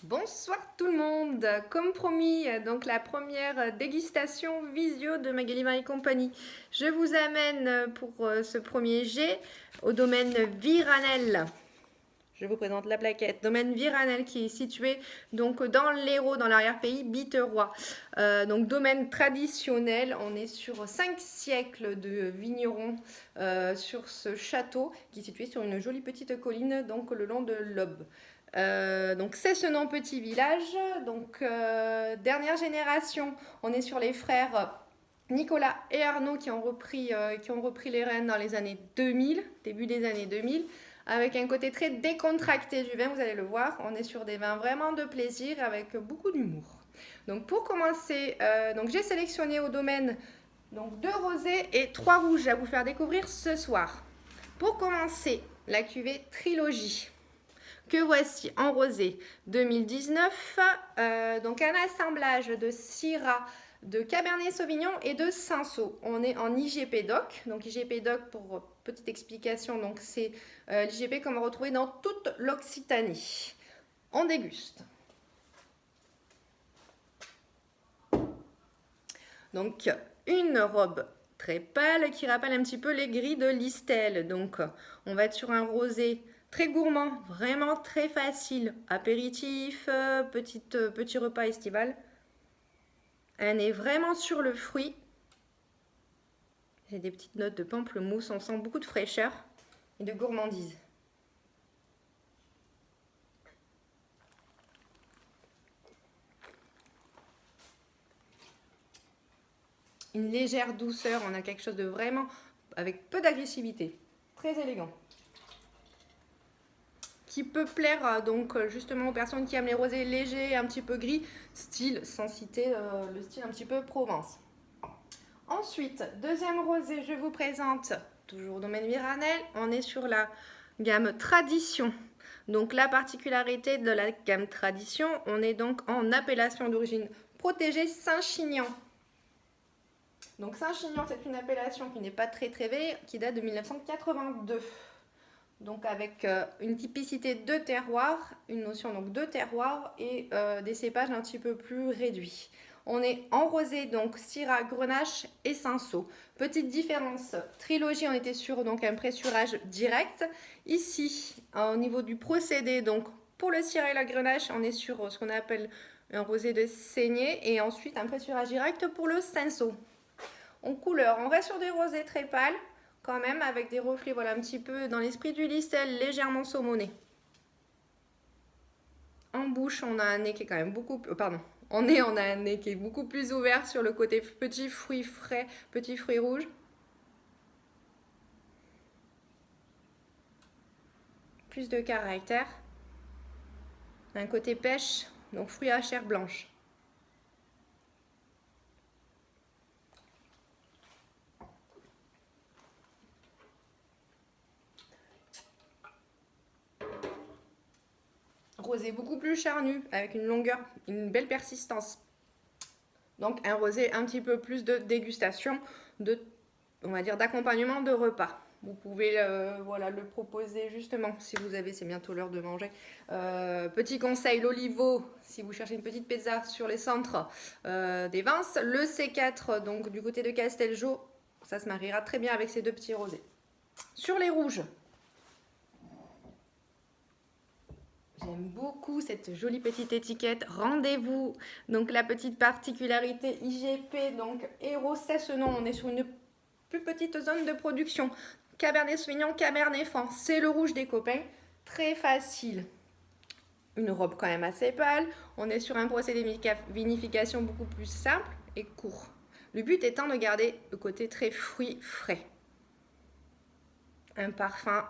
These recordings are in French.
Bonsoir tout le monde, comme promis, donc la première dégustation visio de Magali Vin et compagnie. Je vous amène pour ce premier jet au domaine Viranel. Je vous présente la plaquette. Domaine Viranel qui est situé donc dans l'Hérault, dans l'arrière-pays biterrois. Donc domaine traditionnel, on est sur 5 siècles de vignerons sur ce château qui est situé sur une jolie petite colline donc le long de l'Aube. Donc c'est ce nom petit village. Donc dernière génération, on est sur les frères Nicolas et Arnaud qui ont repris les rênes dans les années 2000, début des années 2000, avec un côté très décontracté du vin, vous allez le voir. On est sur des vins vraiment de plaisir avec beaucoup d'humour. Donc pour commencer, donc j'ai sélectionné au domaine donc 2 rosés et 3 rouges à vous faire découvrir ce soir. Pour commencer, la cuvée Trilogie que voici en rosé 2019, donc un assemblage de Syrah, de Cabernet Sauvignon et de Cinsault. On est en IGP DOC, donc IGP DOC pour petite explication, donc c'est l'IGP qu'on va retrouver dans toute l'Occitanie. On déguste. Donc une robe très pâle qui rappelle un petit peu les gris de Listel. Donc on va être sur un rosé très gourmand, vraiment très facile. Apéritif, petit repas estival. On est vraiment sur le fruit. J'ai des petites notes de pamplemousse, on sent beaucoup de fraîcheur et de gourmandise. Une légère douceur, on a quelque chose de vraiment avec peu d'agressivité, très élégant. Qui peut plaire donc justement aux personnes qui aiment les rosés légers, un petit peu gris, style, sans citer le style un petit peu Provence. Ensuite, deuxième rosé, je vous présente, toujours domaine Viranel, on est sur la gamme Tradition. Donc la particularité de la gamme Tradition, on est donc en appellation d'origine protégée Saint-Chinian. Donc Saint-Chinian, c'est une appellation qui n'est pas très vieille, qui date de 1982. Donc avec une typicité de terroir, une notion donc de terroir et des cépages un petit peu plus réduits. On est en rosé, donc Syrah, Grenache et Cinsault. Petite différence, Trilogie, on était sur donc un pressurage direct. Ici, au niveau du procédé, donc pour le Syrah et la Grenache, on est sur ce qu'on appelle un rosé de saignée et ensuite un pressurage direct pour le Cinsault. En couleur, on reste sur des rosés très pâles, quand même avec des reflets voilà, un petit peu dans l'esprit du Listel, légèrement saumonné. En bouche, on a un nez qui est quand même beaucoup... en nez, on a un nez qui est beaucoup plus ouvert sur le côté petit fruit frais, petit fruit rouge. Plus de caractère. Un côté pêche, donc fruit à chair blanche. Rosé beaucoup plus charnu, avec une longueur, une belle persistance. Donc un rosé un petit peu plus de dégustation, on va dire d'accompagnement de repas. Vous pouvez voilà, le proposer justement si vous avez, c'est bientôt l'heure de manger. Petit conseil, l'Olivo, si vous cherchez une petite pizza sur les centres des vins. Le C4, donc du côté de Castelgio, ça se mariera très bien avec ces deux petits rosés. Sur les rouges, j'aime beaucoup cette jolie petite étiquette. Rendez-vous. Donc la petite particularité IGP, donc Hérault, c'est ce nom. On est sur une plus petite zone de production. Cabernet Sauvignon, Cabernet Franc. C'est le rouge des copains. Très facile. Une robe quand même assez pâle. On est sur un procédé de vinification beaucoup plus simple et court. Le but étant de garder le côté très fruit frais. Un parfum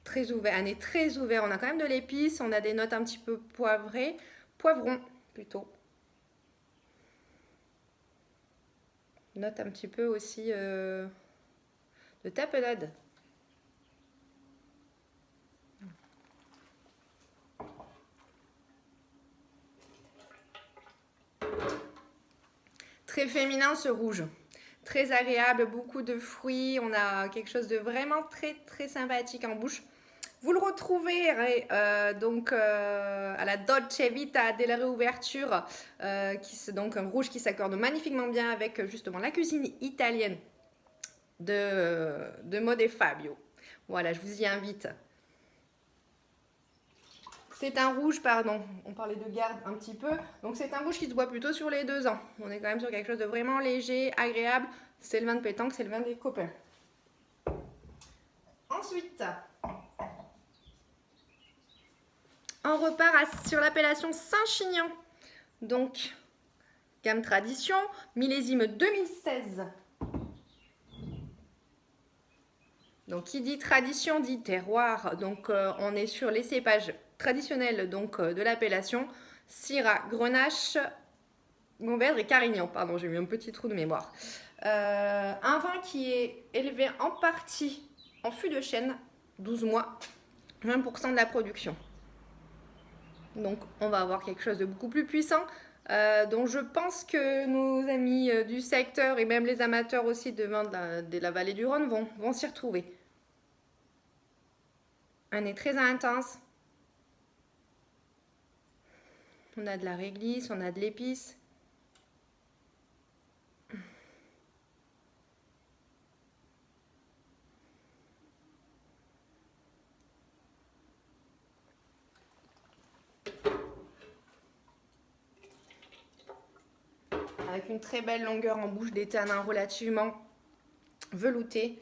très ouvert, un nez très ouvert. On a quand même de l'épice, on a des notes un petit peu poivrées, poivron plutôt. Note un petit peu aussi de tapenade. Très féminin ce rouge. Très agréable, beaucoup de fruits. On a quelque chose de vraiment très sympathique en bouche. Vous le retrouverez donc à la Dolce Vita dès la réouverture, donc un rouge qui s'accorde magnifiquement bien avec justement la cuisine italienne de Mode et Fabio. Voilà, je vous y invite. C'est un rouge, pardon, on parlait de garde un petit peu. Donc c'est un rouge qui se boit plutôt sur les 2 ans. On est quand même sur quelque chose de vraiment léger, agréable. C'est le vin de pétanque, c'est le vin des copains. Ensuite, on repart sur l'appellation Saint-Chinian. Donc, gamme tradition, millésime 2016. Donc, qui dit tradition dit terroir. Donc, on est sur les cépages traditionnels donc, de l'appellation Syrah, Grenache, Mourvèdre et Carignan. Pardon, j'ai eu un petit trou de mémoire. Un vin qui est élevé en partie en fût de chêne, 12 mois, 20% de la production. Donc, on va avoir quelque chose de beaucoup plus puissant. Donc je pense que nos amis du secteur et même les amateurs aussi de vin de la vallée du Rhône vont s'y retrouver. Un nez très intense. On a de la réglisse, on a de l'épice. Avec une très belle longueur en bouche, des tanins relativement veloutés,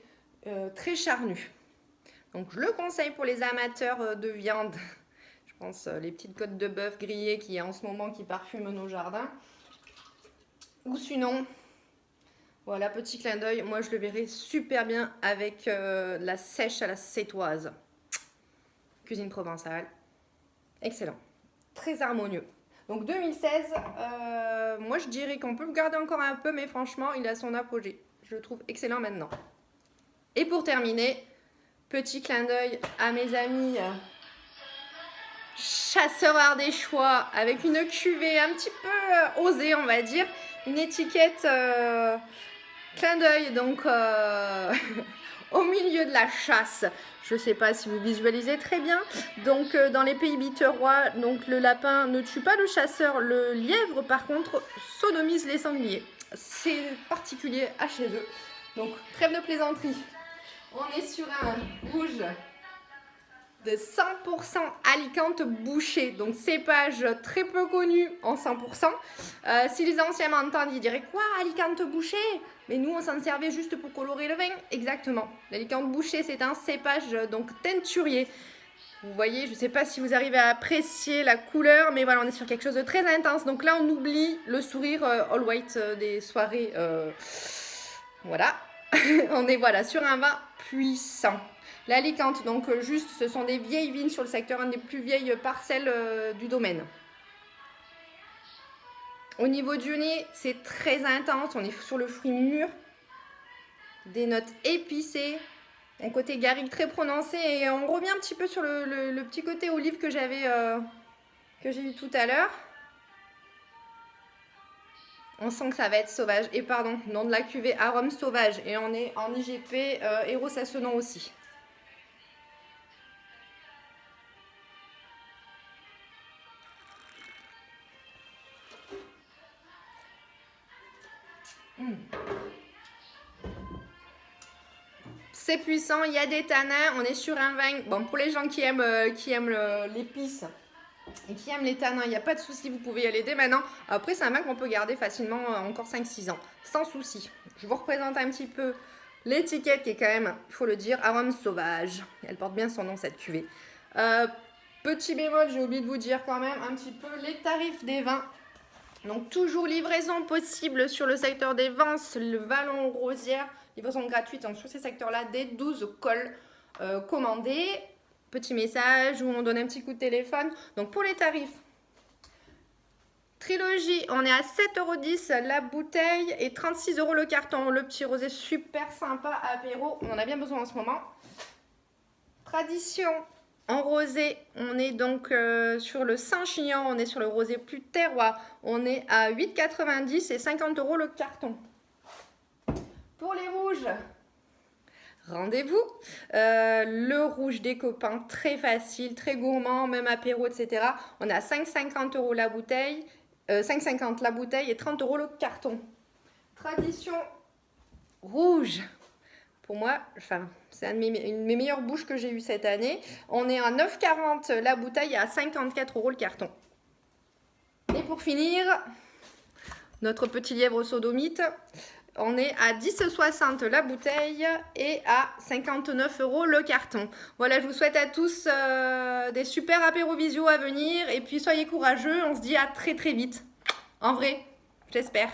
très charnus. Donc je le conseille pour les amateurs de viande. Je pense les petites côtes de bœuf grillées qui en ce moment qui parfument nos jardins. Ou sinon, voilà, petit clin d'œil, moi je le verrai super bien avec la sèche à la sétoise. Cuisine provençale. Excellent. Très harmonieux. Donc 2016, moi je dirais qu'on peut le garder encore un peu, mais franchement, il a son apogée. Je le trouve excellent maintenant. Et pour terminer, petit clin d'œil à mes amis chasseurs ardéchois avec une cuvée un petit peu osée, on va dire. Une étiquette clin d'œil, donc au milieu de la chasse. Je ne sais pas si vous visualisez très bien. Donc, dans les pays biterrois, donc le lapin ne tue pas le chasseur. Le lièvre, par contre, sodomise les sangliers. C'est particulier à chez eux. Donc, trêve de plaisanterie. On est sur un rouge de 100% Alicante bouché. Donc, cépage très peu connu en 100%. Si les anciens m'entendent, ils diraient quoi, Alicante bouché? Mais nous, on s'en servait juste pour colorer le vin. Exactement. L'Alicante bouché, c'est un cépage donc teinturier. Vous voyez, je ne sais pas si vous arrivez à apprécier la couleur, mais voilà, on est sur quelque chose de très intense. Donc là, on oublie le sourire all white des soirées. Voilà. On est voilà sur un vin puissant. L'Alicante, donc juste, ce sont des vieilles vignes sur le secteur, une des plus vieilles parcelles du domaine. Au niveau du nez, c'est très intense. On est sur le fruit mûr. Des notes épicées. Un côté garrigue très prononcé. Et on revient un petit peu sur le petit côté olive que j'ai eu tout à l'heure. On sent que ça va être sauvage. Et pardon, nom de la cuvée arôme sauvage. Et on est en IGP Héros Sassonant aussi. C'est puissant, il y a des tanins, on est sur un vin. Bon, pour les gens qui aiment l'épice et qui aiment les tanins, il n'y a pas de souci, vous pouvez y aller dès maintenant. Après, c'est un vin qu'on peut garder facilement encore 5-6 ans, sans souci. Je vous représente un petit peu l'étiquette qui est quand même, il faut le dire, arôme sauvage. Elle porte bien son nom, cette cuvée. Petit bémol, j'ai oublié de vous dire quand même un petit peu les tarifs des vins. Donc toujours livraison possible sur le secteur des Vences, le Vallon Rosière, livraison gratuite donc, sur ces secteurs-là, des 12 cols commandés. Petit message où on donne un petit coup de téléphone. Donc pour les tarifs, Trilogie, on est à 7,10 € la bouteille et 36 € le carton. Le petit rosé super sympa, apéro, on en a bien besoin en ce moment. Tradition. En rosé, on est donc sur le Saint-Chinian, on est sur le rosé plus terroir. On est à 8,90 et 50 € le carton. Pour les rouges, rendez-vous. Le rouge des copains, très facile, très gourmand, même apéro, etc. On a 5,50 € la bouteille, 5,50 la bouteille et 30 € le carton. Tradition rouge. Pour moi, enfin, c'est une de mes meilleures bouches que j'ai eues cette année. On est à 9,40 la bouteille et à 54 € le carton. Et pour finir, notre petit lièvre sodomite, on est à 10,60 la bouteille et à 59 € le carton. Voilà, je vous souhaite à tous des super apéros visio à venir. Et puis soyez courageux, on se dit à très très vite. En vrai, j'espère.